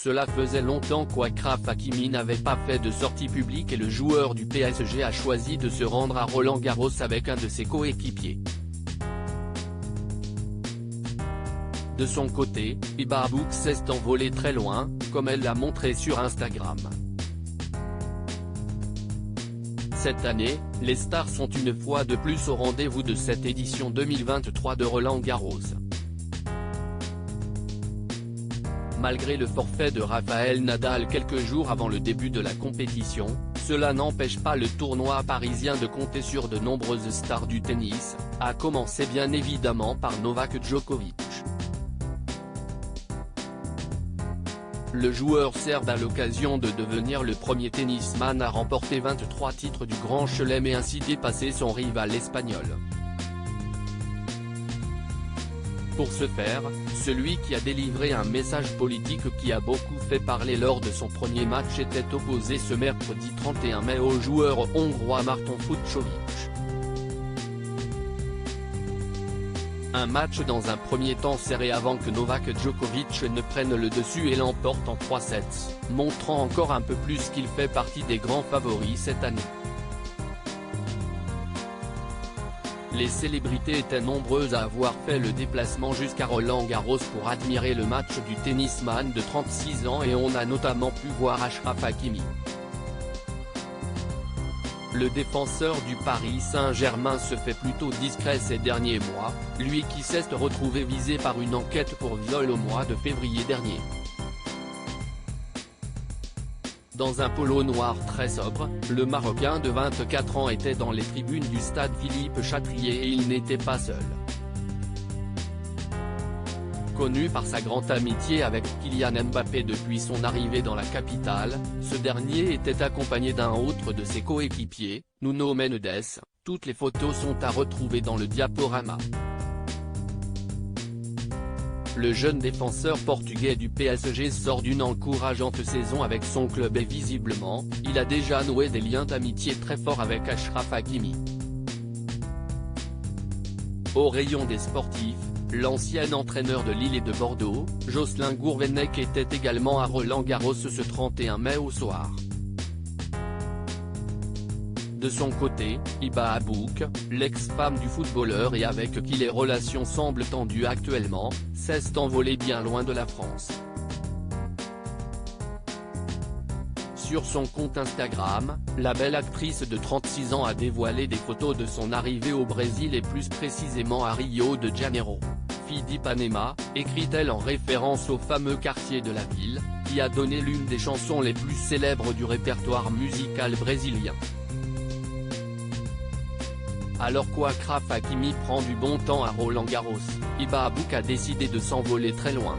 Cela faisait longtemps qu'Achraf Hakimi n'avait pas fait de sortie publique et le joueur du PSG a choisi de se rendre à Roland-Garros avec un de ses coéquipiers. De son côté, Hiba Abouk s'est envolée très loin, comme elle l'a montré sur Instagram. Cette année, les stars sont une fois de plus au rendez-vous de cette édition 2023 de Roland-Garros. Malgré le forfait de Rafael Nadal quelques jours avant le début de la compétition, cela n'empêche pas le tournoi parisien de compter sur de nombreuses stars du tennis, à commencer bien évidemment par Novak Djokovic. Le joueur serbe a l'occasion de devenir le premier tennisman à remporter 23 titres du Grand Chelem et ainsi dépasser son rival espagnol. Pour ce faire, celui qui a délivré un message politique qui a beaucoup fait parler lors de son premier match était opposé ce mercredi 31 mai au joueur hongrois Marton Fucsovics. Un match dans un premier temps serré avant que Novak Djokovic ne prenne le dessus et l'emporte en 3 sets, montrant encore un peu plus qu'il fait partie des grands favoris cette année. Les célébrités étaient nombreuses à avoir fait le déplacement jusqu'à Roland-Garros pour admirer le match du tennisman de 36 ans et on a notamment pu voir Achraf Hakimi. Le défenseur du Paris Saint-Germain se fait plutôt discret ces derniers mois, lui qui s'est retrouvé visé par une enquête pour viol au mois de février dernier. Dans un polo noir très sobre, le Marocain de 24 ans était dans les tribunes du stade Philippe Chatrier et il n'était pas seul. Connu par sa grande amitié avec Kylian Mbappé depuis son arrivée dans la capitale, ce dernier était accompagné d'un autre de ses coéquipiers, Nuno Mendes. Toutes les photos sont à retrouver dans le diaporama. Le jeune défenseur portugais du PSG sort d'une encourageante saison avec son club et visiblement, il a déjà noué des liens d'amitié très forts avec Achraf Hakimi. Au rayon des sportifs, l'ancien entraîneur de Lille et de Bordeaux, Jocelyn Gourvenec était également à Roland-Garros ce 31 mai au soir. De son côté, Hiba Abouk, l'ex-femme du footballeur et avec qui les relations semblent tendues actuellement, s'est envolée bien loin de la France. Sur son compte Instagram, la belle actrice de 36 ans a dévoilé des photos de son arrivée au Brésil et plus précisément à Rio de Janeiro, fille d'Ipanema, écrit-elle en référence au fameux quartier de la ville, qui a donné l'une des chansons les plus célèbres du répertoire musical brésilien. Alors qu'Achraf Hakimi prend du bon temps à Roland-Garros, Hiba Abouk a décidé de s'envoler très loin.